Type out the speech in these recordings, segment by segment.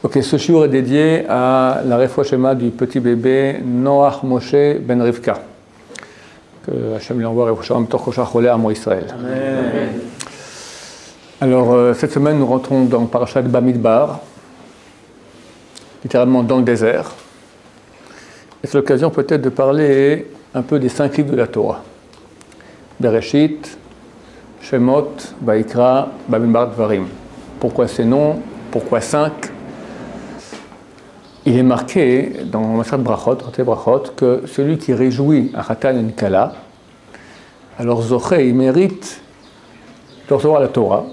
Ok, ce shiur est dédié à la Refoua Shema du petit bébé Noach Moshe Ben Rivka. Que Hachem lui envoie Refoua Shema B'tor Koshach Oleh Amo Israël. Amen. Alors, cette semaine, nous rentrons dans Parashat Bamidbar, littéralement dans le désert. Et c'est l'occasion peut-être de parler un peu des 5 livres de la Torah. Bereshit, Shemot, Vaikra, Bamidbar, Dvarim. Pourquoi ces noms? Pourquoi 5? Il est marqué dans Masat Brachot, que celui qui réjouit un Khatan et une Kala, alors Zoché, il mérite de recevoir la Torah,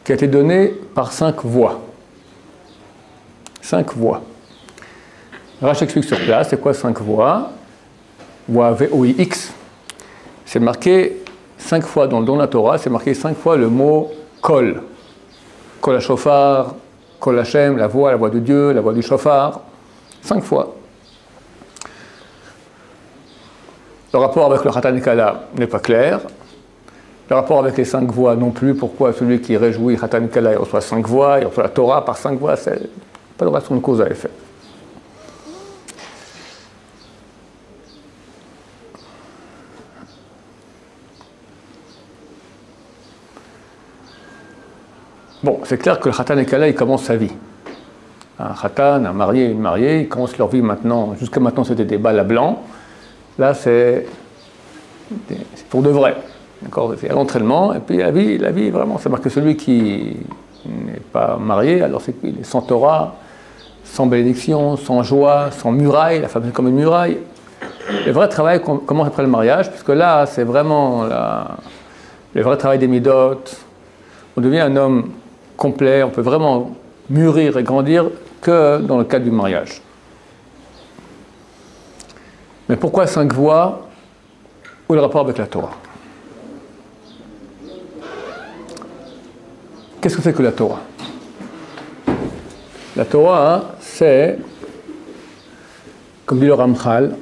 qui a été donnée par 5 voix. 5 voix. Rache explique sur place, c'est quoi 5 voix? Voix V-O-I-X. C'est marqué 5 fois dans le don de la Torah, c'est marqué 5 fois le mot Kol. Kol HaShofar, Kol Hashem, la voix de Dieu, la voix du Shofar. 5 fois. Le rapport avec le Khatan et Kala n'est pas clair. Le rapport avec les 5 voix non plus. Pourquoi celui qui réjouit Khatan et Kala, il reçoit 5 voix, il reçoit la Torah par 5 voix, c'est pas de relation de cause à effet. Bon, c'est clair que le Khatan et Kala, il commence sa vie. Un Khatan, un marié, une mariée, ils commencent leur vie maintenant. Jusqu'à maintenant, c'était des balles à blanc. Là, c'est pour de vrai. D'accord, c'est à l'entraînement. Et puis la vie, vraiment, c'est marqué celui qui n'est pas marié, alors c'est qu'il est sans Torah, sans bénédiction, sans joie, sans muraille. La femme est comme une muraille. Le vrai travail commence après le mariage, puisque là, c'est vraiment le vrai travail des midot. On devient un homme complet, on peut vraiment mûrir et grandir que dans le cadre du mariage. Mais pourquoi 5 voix? Où est le rapport avec la Torah? Qu'est-ce que c'est que la Torah? La Torah, c'est, comme dit le Ramchal,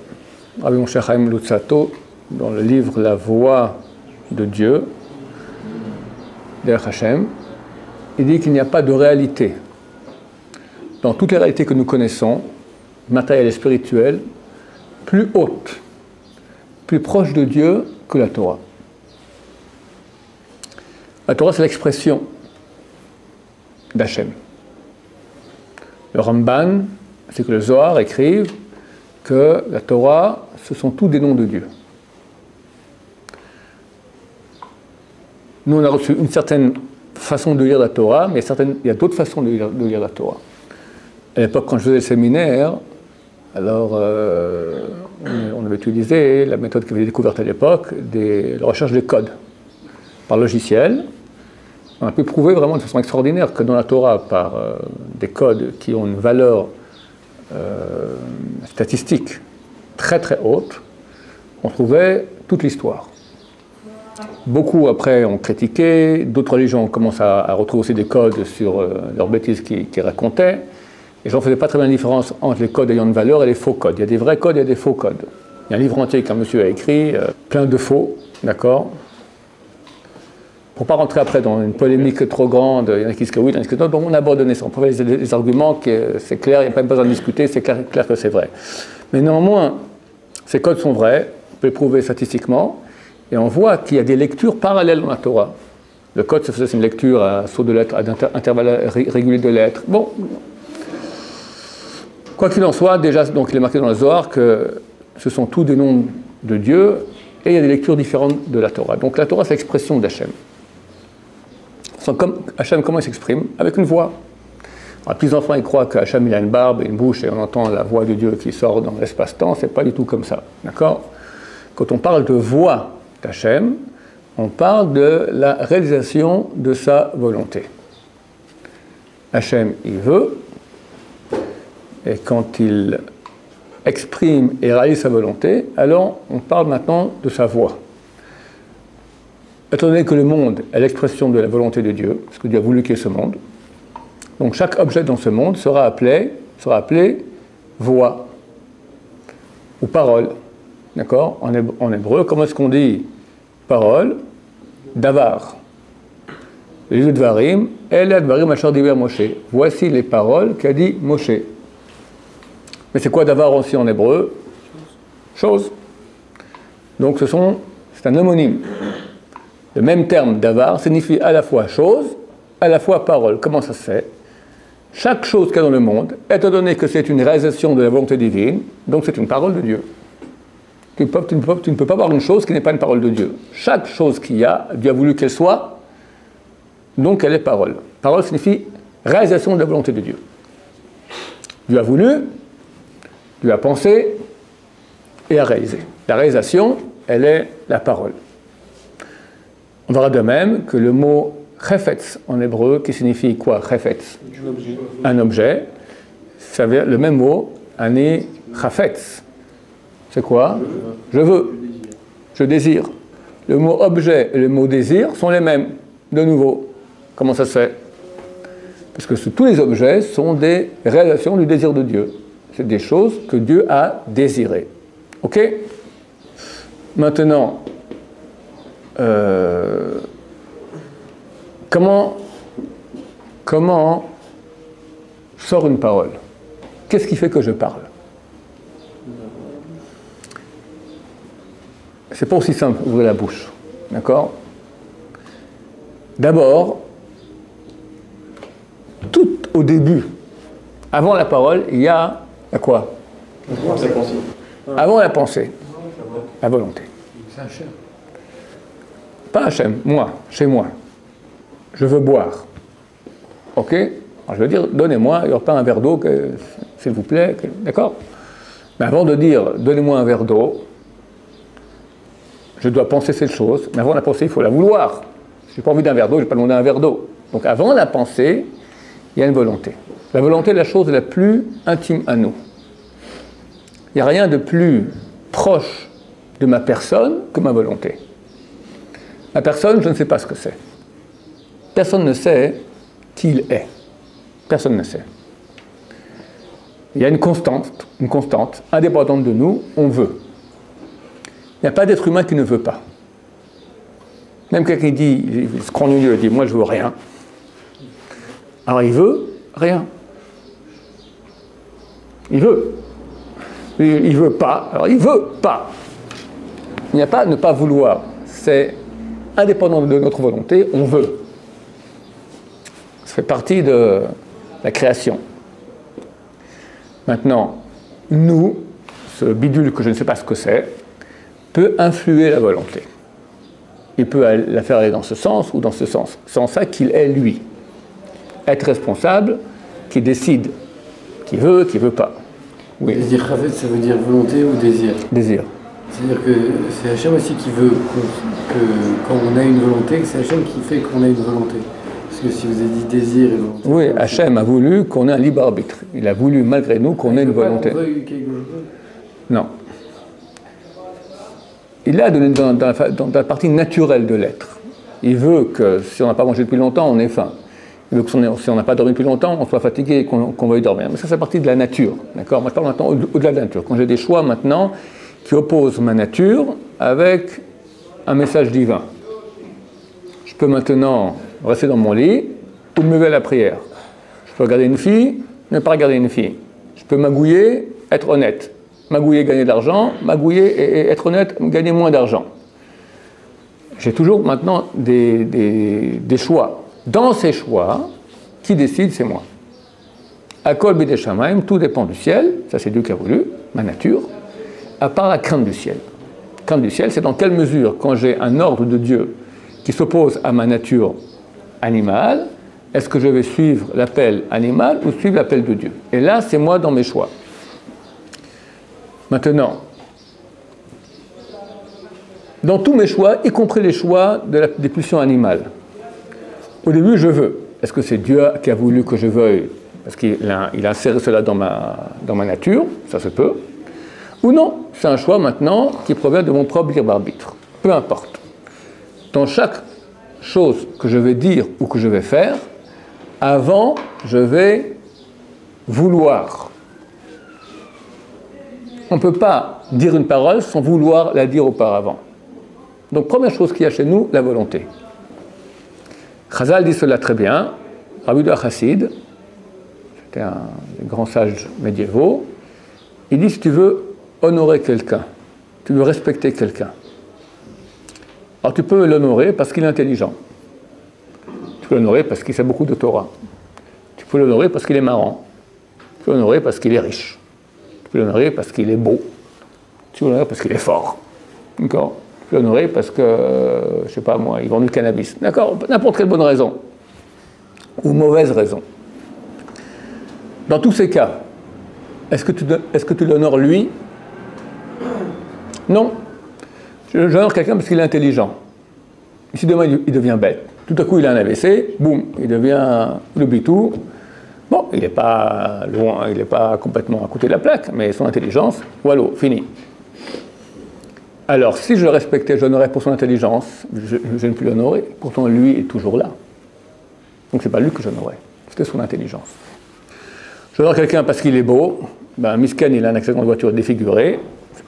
Rabbi Moshe Chaim Luzzatto, dans le livre La Voix de Dieu, Derech Hashem, il dit qu'il n'y a pas de réalité dans toutes les réalités que nous connaissons, matérielles et spirituelles, plus haute, plus proche de Dieu que la Torah. La Torah, c'est l'expression d'Hachem. Le Ramban, c'est que le Zohar écrive que la Torah, ce sont tous des noms de Dieu. Nous, on a reçu une certaine façon de lire la Torah, mais il y a d'autres façons de lire la Torah. À l'époque, quand je faisais le séminaire, alors on avait utilisé la méthode qui avait été découverte à l'époque, la recherche des codes par logiciel. On a pu prouver vraiment de façon extraordinaire que dans la Torah, par des codes qui ont une valeur statistique très très haute, on trouvait toute l'histoire. Beaucoup après ont critiqué, d'autres religions commencent à retrouver aussi des codes sur leurs bêtises qu'ils racontaient. Et j'en faisais pas très bien la différence entre les codes ayant une valeur et les faux codes. Il y a des vrais codes et il y a des faux codes. Il y a un livre entier qu'un monsieur a écrit, plein de faux, d'accord? Pour ne pas rentrer après dans une polémique trop grande, il y en a qui disent que oui, il y en a qui disent que non, donc on a abandonné ça. On peut faire des arguments, que c'est clair, il n'y a pas besoin de discuter, c'est clair que c'est vrai. Mais néanmoins, ces codes sont vrais, on peut les prouver statistiquement. Et on voit qu'il y a des lectures parallèles dans la Torah. Le code, c'est une lecture à saut de lettres, à intervalles réguliers de lettres. Bon. Quoi qu'il en soit, déjà, donc, il est marqué dans le Zohar que ce sont tous des noms de Dieu et il y a des lectures différentes de la Torah. Donc la Torah, c'est l'expression d'Hachem. Hachem, comment il s'exprime? Avec une voix. Alors, les petits enfants, ils croient qu'Hachem, il a une barbe et une bouche et on entend la voix de Dieu qui sort dans l'espace-temps. C'est pas du tout comme ça. D'accord? Quand on parle de voix d'Hachem, on parle de la réalisation de sa volonté. Hachem, il veut, et quand il exprime et réalise sa volonté, alors on parle maintenant de sa voix. Étant donné que le monde est l'expression de la volonté de Dieu, parce que Dieu a voulu qu'il y ait ce monde, donc chaque objet dans ce monde sera appelé voix ou parole. D'accord? En hébreu, comment est-ce qu'on dit parole? Davar. Les Dvarim, El Dvarim Asher Diber Moshe. Voici les paroles qu'a dit Moshe. Mais c'est quoi davar aussi en hébreu? Chose. Donc c'est un homonyme. Le même terme davar signifie à la fois chose, à la fois parole. Comment ça se fait? Chaque chose qu'il y a dans le monde, étant donné que c'est une réalisation de la volonté divine, donc c'est une parole de Dieu. Tu ne peux pas avoir une chose qui n'est pas une parole de Dieu. Chaque chose qu'il y a, Dieu a voulu qu'elle soit, donc elle est parole. Parole signifie réalisation de la volonté de Dieu. Dieu a voulu, Dieu a pensé et a réalisé. La réalisation, elle est la parole. On verra de même que le mot chefetz en hébreu, qui signifie quoi, chefetz? Un objet. Ça veut dire le même mot, ani chafetz. C'est quoi? Je veux. Je désire. Le mot objet et le mot désir sont les mêmes. De nouveau. Comment ça se fait? Parce que tous les objets sont des réalisations du désir de Dieu. C'est des choses que Dieu a désirées. Ok? Maintenant, comment sort une parole? Qu'est-ce qui fait que je parle? C'est pas aussi simple, ouvrir la bouche. D'accord? D'abord, tout au début, avant la parole, il y a quoi? Avant la pensée, la volonté. C'est Hachem. Pas Hachem, moi, chez moi. Je veux boire. Ok? Alors je veux dire, donnez-moi, il n'y aura pas un verre d'eau, s'il vous plaît. D'accord? Mais avant de dire, donnez-moi un verre d'eau, je dois penser cette chose, mais avant la pensée, il faut la vouloir. Si je n'ai pas envie d'un verre d'eau, je ne vais pas demander un verre d'eau. Donc avant la pensée, il y a une volonté. La volonté est la chose la plus intime à nous. Il n'y a rien de plus proche de ma personne que ma volonté. Ma personne, je ne sais pas ce que c'est. Personne ne sait qui il est. Personne ne sait. Il y a une constante, indépendante de nous, on veut. Il n'y a pas d'être humain qui ne veut pas. Même quelqu'un qui dit, il se croit nul, il dit, moi je veux rien. Alors il veut rien. Il veut. Il veut pas. Alors il veut pas. Il n'y a pas ne pas vouloir. C'est indépendant de notre volonté, on veut. Ça fait partie de la création. Maintenant, nous, ce bidule que je ne sais pas ce que c'est, peut influer la volonté. Il peut la faire aller dans ce sens ou dans ce sens. C'est en ça qu'il est lui. Être responsable, qui décide, qui veut pas. Oui. Désir Chavet, ça veut dire volonté ou désir? Désir. C'est-à-dire que c'est Hachem aussi qui veut que quand on a une volonté, c'est Hachem qui fait qu'on a une volonté. Parce que si vous avez dit désir et volonté... Oui, Hachem a voulu qu'on ait un libre arbitre. Il a voulu, malgré nous, qu'on ait une volonté. Non. Il l'a donné dans la partie naturelle de l'être. Il veut que si on n'a pas mangé depuis longtemps, on ait faim. Il veut que si on n'a pas dormi depuis longtemps, on soit fatigué et qu'on veuille dormir. Mais ça, c'est partie de la nature. D'accord? Moi, je parle maintenant au-delà de la nature. Quand j'ai des choix maintenant qui opposent ma nature avec un message divin. Je peux maintenant rester dans mon lit ou me lever à la prière. Je peux regarder une fille, ne pas regarder une fille. Je peux magouiller, être honnête. Magouiller, gagner de l'argent. Magouiller et être honnête, gagner moins d'argent. J'ai toujours maintenant des choix. Dans ces choix, qui décide, c'est moi. Akol bidei shamayim, tout dépend du ciel, ça c'est Dieu qui a voulu, ma nature, à part la crainte du ciel. La crainte du ciel, c'est dans quelle mesure, quand j'ai un ordre de Dieu qui s'oppose à ma nature animale, est-ce que je vais suivre l'appel animal ou suivre l'appel de Dieu? Et là, c'est moi dans mes choix. Maintenant, dans tous mes choix, y compris les choix des pulsions animales, au début, je veux. Est-ce que c'est Dieu qui a voulu que je veuille parce qu'il a inséré cela dans ma nature? Ça se peut. Ou non, c'est un choix maintenant qui provient de mon propre libre arbitre. Peu importe. Dans chaque chose que je vais dire ou que je vais faire, avant, je vais vouloir. On ne peut pas dire une parole sans vouloir la dire auparavant. Donc, première chose qu'il y a chez nous, la volonté. Chazal dit cela très bien. Rabbi Yehuda Chassid, c'était un des grands sages médiévaux, il dit si tu veux honorer quelqu'un, tu veux respecter quelqu'un, alors tu peux l'honorer parce qu'il est intelligent. Tu peux l'honorer parce qu'il sait beaucoup de Torah. Tu peux l'honorer parce qu'il est marrant. Tu peux l'honorer parce qu'il est riche. Tu peux l'honorer parce qu'il est beau. Tu peux l'honorer parce qu'il est fort. D'accord ? Tu peux l'honorer parce que, je sais pas moi, il vend du cannabis. D'accord ? N'importe quelle bonne raison. Ou mauvaise raison. Dans tous ces cas, est-ce que tu l'honores lui ? Non. J'honore quelqu'un parce qu'il est intelligent. Et si demain il devient bête, tout à coup il a un AVC, boum, il oublie tout. Bon, il n'est pas loin, il n'est pas complètement à côté de la plaque, mais son intelligence, voilà, fini. Alors, si je le respectais, je l'honorais pour son intelligence, je ne peux l'honorer. Pourtant, lui est toujours là. Donc, ce n'est pas lui que j'honorais, c'était son intelligence. J'honore quelqu'un parce qu'il est beau, ben, Misken, il a un accident de voiture défiguré,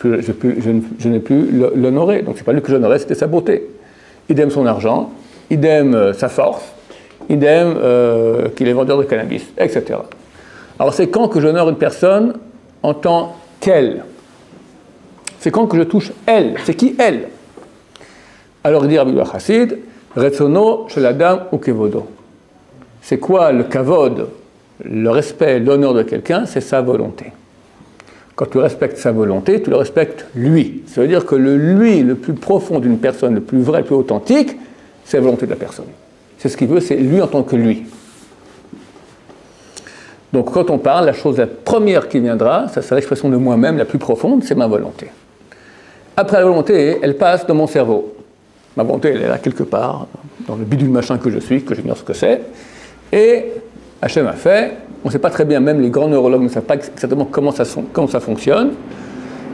je n'ai plus l'honorer. Donc, ce n'est pas lui que j'honorais, c'était sa beauté. Idem son argent, idem sa force, idem qu'il est vendeur de cannabis, etc. Alors, c'est quand que j'honore une personne en tant qu'elle ? C'est quand que je touche elle. C'est qui elle ? Alors il dit Rabbi Yehuda Chassid, Retzono shel Adam ou kevodo. C'est quoi le kavod, le respect, l'honneur de quelqu'un ? C'est sa volonté. Quand tu respectes sa volonté, tu le respectes lui. Ça veut dire que le lui le plus profond d'une personne, le plus vrai, le plus authentique, c'est la volonté de la personne. C'est ce qu'il veut, c'est lui en tant que lui. Donc quand on parle, la chose la première qui viendra, ça c'est l'expression de moi-même la plus profonde, c'est ma volonté. Après la volonté, elle passe dans mon cerveau. Ma volonté, elle est là quelque part, dans le bidule machin que je suis, que j'ignore ce que c'est. Et Hachem a fait, on ne sait pas très bien, même les grands neurologues ne savent pas exactement comment ça fonctionne,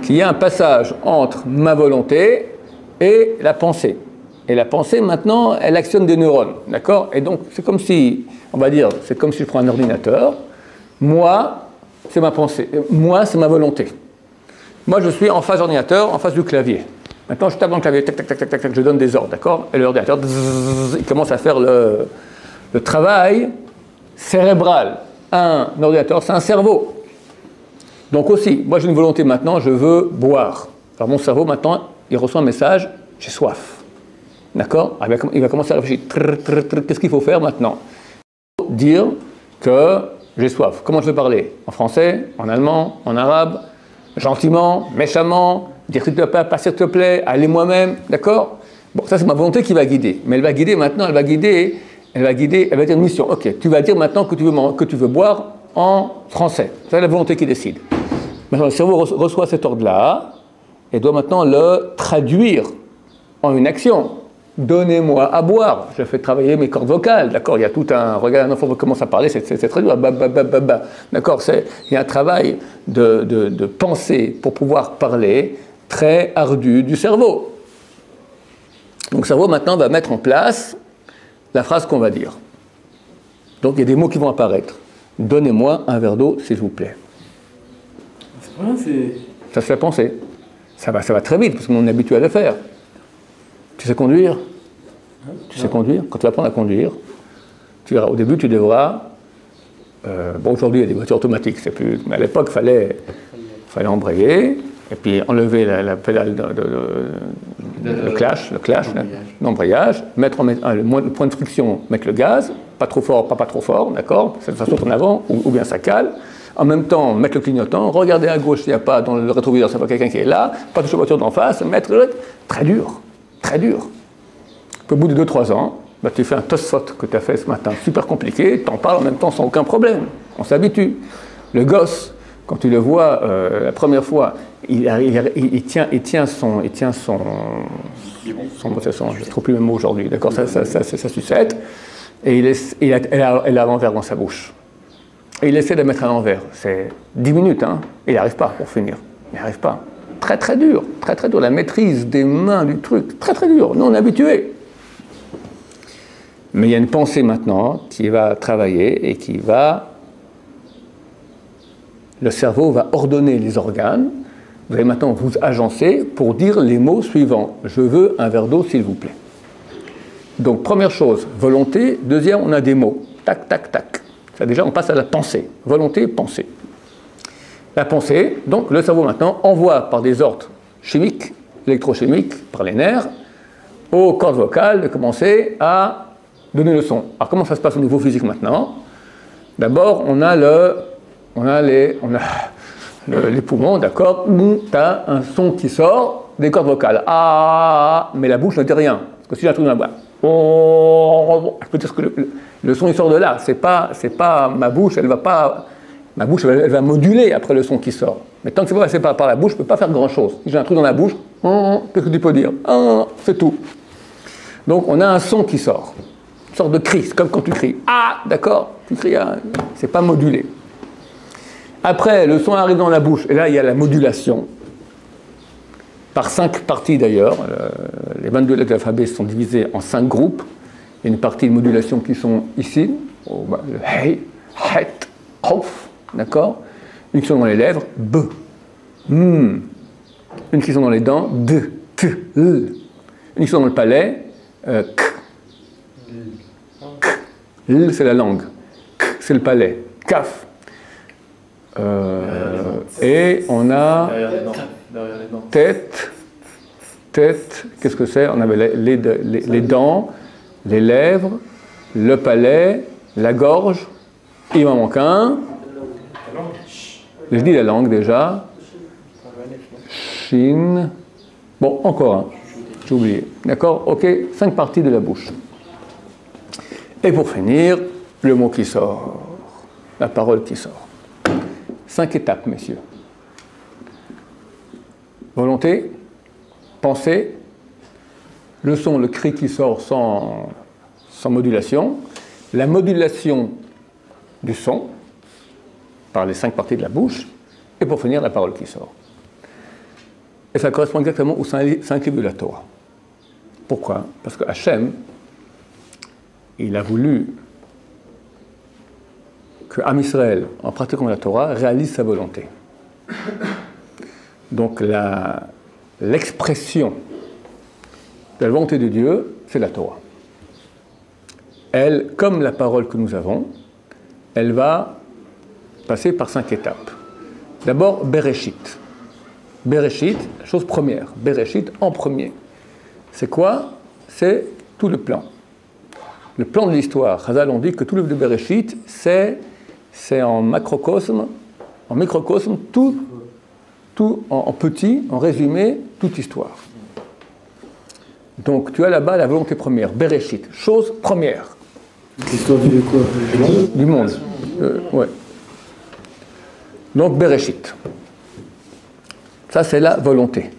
qu'il y a un passage entre ma volonté et la pensée. Et la pensée, maintenant, elle actionne des neurones, d'accord ? Et donc, c'est comme si, on va dire, c'est comme si je prends un ordinateur. Moi, c'est ma pensée. Moi, c'est ma volonté. Moi, je suis en face d'ordinateur, en face du clavier. Maintenant, je tape dans le clavier, tac, tac, tac, tac, tac, tac, je donne des ordres, d'accord ? Et l'ordinateur, il commence à faire le travail cérébral. Un ordinateur, c'est un cerveau. Donc aussi, moi, j'ai une volonté maintenant, je veux boire. Alors, mon cerveau, maintenant, il reçoit un message, j'ai soif. D'accord ? Il va commencer à réfléchir. Qu'est-ce qu'il faut faire maintenant ? Dire que j'ai soif. Comment je vais parler ? En français, en allemand, en arabe, gentiment, méchamment, dire s'il te plaît, pas s'il te plaît, aller moi-même, d'accord ? Bon, ça c'est ma volonté qui va guider. Mais elle va guider maintenant, elle va dire une mission. Ok, tu vas dire maintenant que tu veux boire en français. C'est la volonté qui décide. Maintenant, le cerveau reçoit cet ordre-là et doit maintenant le traduire en une action. Donnez-moi à boire. Je fais travailler mes cordes vocales, d'accord ? Il y a tout un... Regarde un enfant qui commence à parler, c'est très dur. D'accord ? Il y a un travail de pensée pour pouvoir parler très ardu du cerveau. Donc le cerveau, maintenant, va mettre en place la phrase qu'on va dire. Donc il y a des mots qui vont apparaître. Donnez-moi un verre d'eau, s'il vous plaît. Ça se fait penser. Ça va très vite, parce qu'on est habitué à le faire. Tu sais conduire ? Tu sais conduire ? Quand tu vas apprendre à conduire, au début, tu devras... aujourd'hui, il y a des voitures automatiques, c'est plus... Mais à l'époque, il fallait embrayer, et puis enlever la pédale le clash, l'embrayage, mettre le point de friction, mettre le gaz, pas trop fort, pas trop fort, d'accord ? Ça saute en avant, ou bien ça cale. En même temps, mettre le clignotant, regarder à gauche s'il n'y a pas dans le rétroviseur, s'il n'y a pas quelqu'un qui est là, pas toucher la voiture d'en face, mettre le... Très dur. Très dur. Puis, au bout de 2-3 ans, tu fais un tosfot que tu as fait ce matin, super compliqué, tu en parles en même temps sans aucun problème. On s'habitue. Le gosse, quand tu le vois la première fois, il tient son je ne trouve plus le mot aujourd'hui, d'accord, ça sucette, et elle a l'envers dans sa bouche. Et il essaie de mettre à l'envers. C'est 10 minutes, hein, et il n'arrive pas pour finir. Il n'arrive pas. Très très dur, la maîtrise des mains du truc, très très dur, nous on est habitués. Mais il y a une pensée maintenant qui va travailler et le cerveau va ordonner les organes, vous allez maintenant vous agencer pour dire les mots suivants. Je veux un verre d'eau s'il vous plaît. Donc, première chose, volonté. Deuxième, on a des mots. Tac, tac, tac. Ça, déjà, on passe à la pensée. Volonté, pensée. La pensée, donc le cerveau maintenant envoie par des ordres chimiques, électrochimiques, par les nerfs, aux cordes vocales de commencer à donner le son. Alors, comment ça se passe au niveau physique maintenant? D'abord, on a les poumons, d'accord, où tu as un son qui sort des cordes vocales. Ah, mais la bouche ne dit rien. Parce que si j'ai un truc dans la bouche, je peux dire que le son il sort de là. C'est pas ma bouche, elle va moduler après le son qui sort. Mais tant que c'est pas passé par la bouche, je ne peux pas faire grand-chose. Si j'ai un truc dans la bouche, qu'est-ce que tu peux dire? C'est tout. Donc on a un son qui sort. Une sorte de cri, c'est comme quand tu cries. Ah, d'accord, tu cries, c'est pas modulé. Après, le son arrive dans la bouche, et là, il y a la modulation. Par 5 parties d'ailleurs. Les 22 lettres de l'alphabet sont divisées en 5 groupes. Il y a une partie de modulation qui sont ici. Le hey, het, hof, d'accord. Une qui sont dans les lèvres, b. Une qui sont dans les dents, d, t, l. Une qui sont dans le palais, k. L, c'est la langue. K, c'est le palais. Kaf. Et on a tête, qu'est-ce que c'est? On avait les dents, les lèvres, le palais, la gorge, il m'en manque un. Je dis la langue déjà. Chine. Bon, encore un. J'ai oublié. D'accord? Ok, 5 parties de la bouche. Et pour finir, le mot qui sort, la parole qui sort. 5 étapes, messieurs. Volonté, pensée, le son, le cri qui sort sans modulation, la modulation du son par les 5 parties de la bouche, et pour finir, la parole qui sort. Et ça correspond exactement aux 5 livres de la Torah. Pourquoi? Parce que Hachem, il a voulu que Am Israël, en pratiquant la Torah, réalise sa volonté. Donc l'expression de la volonté de Dieu, c'est la Torah. Elle, comme la parole que nous avons, elle va passer par 5 étapes. D'abord, Bereshit. Bereshit, chose première. Bereshit en premier. C'est quoi? C'est tout le plan. Le plan de l'histoire. Chazal, on dit que tout le livre de Bereshit, c'est en macrocosme, en microcosme, tout en petit, en résumé, toute histoire. Donc tu as là-bas la volonté première, Bereshit, chose première. L'histoire du quoi? Du monde. Ouais. Donc Bereshit. Ça c'est la volonté,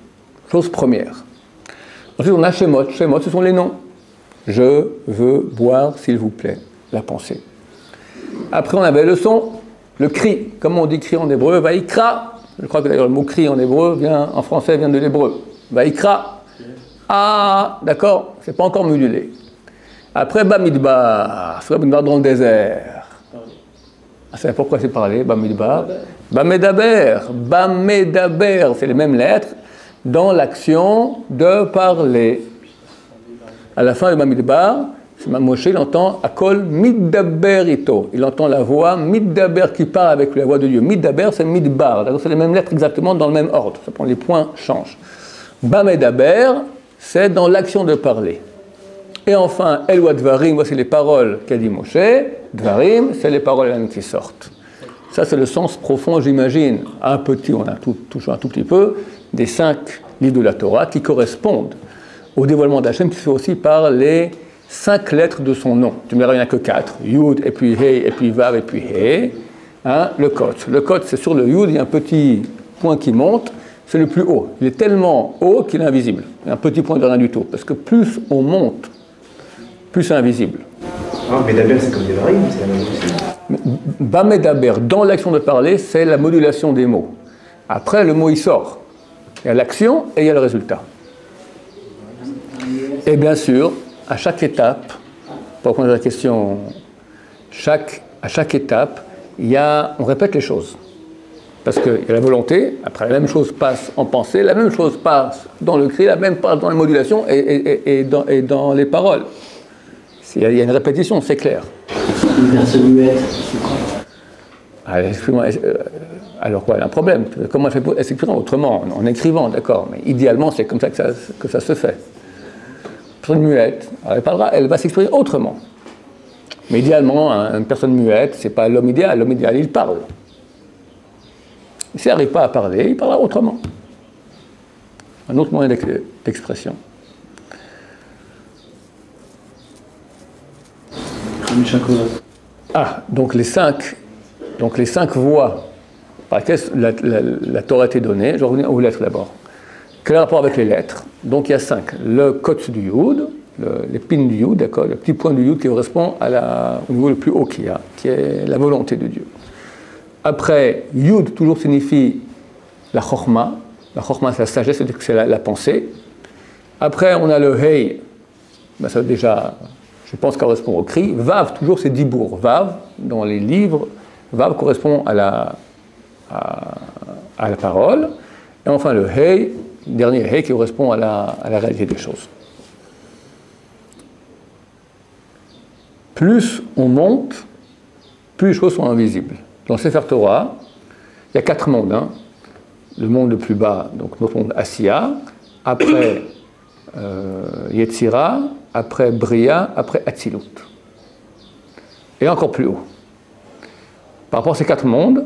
chose première. Ensuite on a Shemot. Shemot, ce sont les noms. Je veux boire, s'il vous plaît, la pensée. Après, on avait le son, le cri. Comme on dit cri en hébreu, Vaïkra. Je crois que d'ailleurs le mot cri en hébreu, en français, vient de l'hébreu. Vaïkra. Ah, d'accord, c'est pas encore modulé. Après, Bamidbar. C'est Bamidbar dans le désert. Ah, c'est pourquoi c'est parlé, Bamidbar. Bamedaber. Bamedaber, c'est les mêmes lettres dans l'action de parler. À la fin de Bamidbar, Moshe, il entend Akol Middaber Ito. Il entend la voix Middaber qui parle avec la voix de Dieu. Middaber, c'est Midbar. C'est les mêmes lettres exactement dans le même ordre. Les points changent. Bamedaber, c'est dans l'action de parler. Et enfin, Elwa Dvarim, voici les paroles qu'a dit Moshe. Dvarim, c'est les paroles qui sortent. Ça, c'est le sens profond, j'imagine, un petit, on a touché un tout petit peu, des 5 livres de la Torah qui correspondent au dévoilement d'Hachem qui se fait aussi par les 5 lettres de son nom. Tu me diras, il n'y en a que 4. Yud, et puis He, et puis Vav, et puis He. Hein, le Kot. Le Kot, c'est sur le Yud, il y a un petit point qui monte, c'est le plus haut. Il est tellement haut qu'il est invisible. Il y a un petit point de rien du tout. Parce que plus on monte, plus c'est invisible. Ah, Medaber, c'est comme des varim, c'est la même chose. Bamedaber, dans l'action de parler, c'est la modulation des mots. Après, le mot, il sort. Il y a l'action et il y a le résultat. Et bien sûr, à chaque étape, pour répondre à la question, à chaque étape, on répète les choses. Parce qu'il y a la volonté, après la même chose passe en pensée, la même chose passe dans le cri, la même passe dans la modulation et dans les paroles. Il y a une répétition, c'est clair. Une personne muette, c'est quoi? Alors quoi, il y a un problème. Comment elle s'exprime autrement, en écrivant, d'accord, mais idéalement, c'est comme ça que ça se fait. Une personne muette, elle va s'exprimer autrement. Mais idéalement, une personne muette, c'est pas l'homme idéal, il parle. S'il n'arrive pas à parler, il parlera autrement. Un autre moyen d'expression. Donc les cinq voies par lesquelles la Torah est donnée. Je vais revenir aux lettres d'abord. Quel rapport avec les lettres? Donc il y a 5. Le kotz du Yud, l'épine du Yud, d'accord, le petit point du Yud qui correspond au niveau le plus haut qu'il y a, qui est la volonté de Dieu. Après, Yud toujours signifie la Chokhma. La Chokhma, c'est la sagesse, c'est-à-dire que c'est la pensée. Après, on a le Hey, ça déjà, je pense, correspond au cri. Vav, toujours, c'est Dibour. Vav, dans les livres, Vav correspond à la parole. Et enfin, le Hey, dernier Hey, qui correspond à la réalité des choses. Plus on monte, plus les choses sont invisibles. Dans Sefer Torah, il y a 4 mondes. Hein. Le monde le plus bas, donc notre monde Asiya, après Yetzira, après Bria, après Atzilut. Et encore plus haut. Par rapport à ces 4 mondes,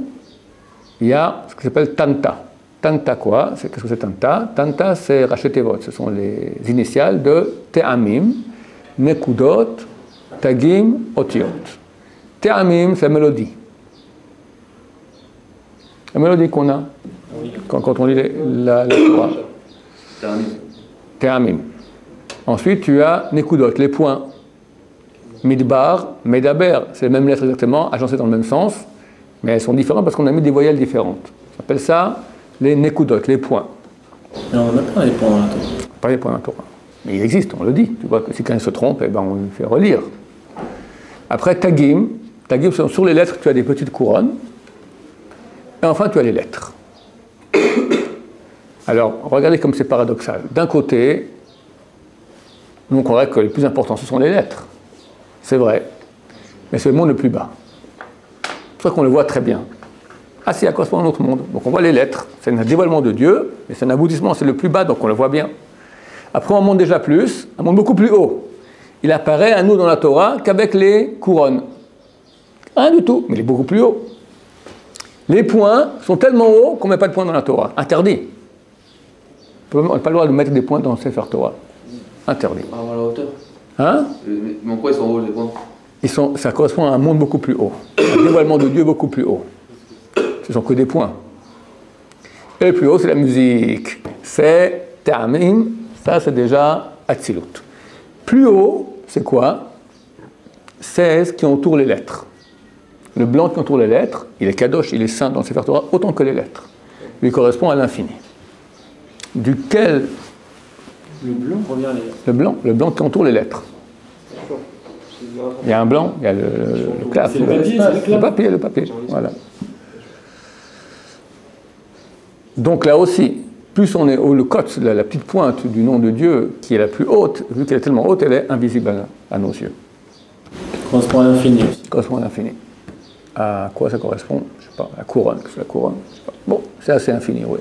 il y a ce qui s'appelle Tanta. Tanta quoi? Qu'est-ce que c'est Tanta? Tanta, c'est Rashi Tevot. Ce sont les initiales de Te'amim, Nekudot, Tagim, Otiot. Te'amim, c'est la mélodie. La mélodie qu'on a quand on lit la Torah. Te'amim. Ensuite, tu as Nekudot, les points. Midbar, Medaber, c'est les mêmes lettres exactement, agencées dans le même sens, mais elles sont différentes parce qu'on a mis des voyelles différentes. On appelle ça les Nekudot, les points. Mais on n'a pas les points dans la Torah. Pas les points dans la Torah. Mais il existe, on le dit. Tu vois que si quelqu'un se trompe, eh ben on lui fait relire. Après, Tagim, sur les lettres, tu as des petites couronnes. Et enfin, tu as les lettres. Alors, regardez comme c'est paradoxal. D'un côté, nous on croirait que le plus important, ce sont les lettres. C'est vrai. Mais c'est le monde le plus bas. C'est pour ça qu'on le voit très bien. Ah si, à quoi correspond à un autre monde. Donc on voit les lettres. C'est un dévoilement de Dieu, mais c'est un aboutissement, c'est le plus bas, donc on le voit bien. Après, on monte déjà plus, un monde beaucoup plus haut. Il apparaît à nous dans la Torah qu'avec les couronnes. Rien du tout, mais il est beaucoup plus haut. Les points sont tellement hauts qu'on ne met pas de points dans la Torah. Interdit. On n'a pas le droit de mettre des points dans Sefer Torah. Interdit. Ah, à la hauteur. Hein? Mais en quoi ils sont hauts les points? Ça correspond à un monde beaucoup plus haut. Un dévoilement de Dieu beaucoup plus haut. Ce sont que des points. Et le plus haut, c'est la musique. C'est Ta'amim. Ça, c'est déjà Atzilut. Plus haut, c'est quoi? C'est ce qui entoure les lettres. Le blanc qui entoure les lettres, il est kadosh, il est saint dans le Sefer Torah, autant que les lettres. Il correspond à l'infini. Duquel... Le blanc revient à les lettres. Le blanc qui entoure les lettres. Il y a un blanc, il y a le clap. Le papier. Voilà. Donc là aussi, plus on est au le kotz, la petite pointe du nom de Dieu, qui est la plus haute, vu qu'elle est tellement haute, elle est invisible à nos yeux. Correspond à l'infini aussi. Correspond à l'infini. À quoi ça correspond? Je ne sais pas. La couronne. C'est la couronne. Je sais pas. Bon, c'est assez infini, oui.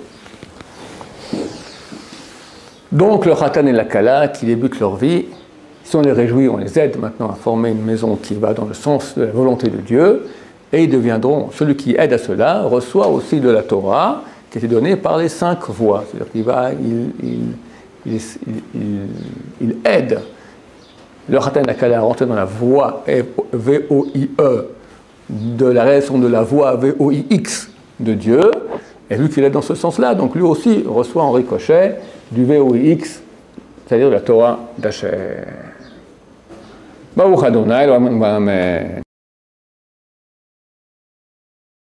Donc le Khatan et la Kala qui débutent leur vie, si on les réjouit, on les aide maintenant à former une maison qui va dans le sens de la volonté de Dieu, et ils deviendront, celui qui aide à cela, reçoit aussi de la Torah, qui était donnée par les 5 voies. C'est-à-dire qu'il aide le Khatan et la Kala à rentrer dans la voie V-O-I-E, de la réalisation de la voie V-O-I-X de Dieu, et vu qu'il est dans ce sens-là, donc lui aussi reçoit en ricochet du V-O-I-X, c'est-à-dire de la Torah d'Hashem. Baruch Adonai, Amen.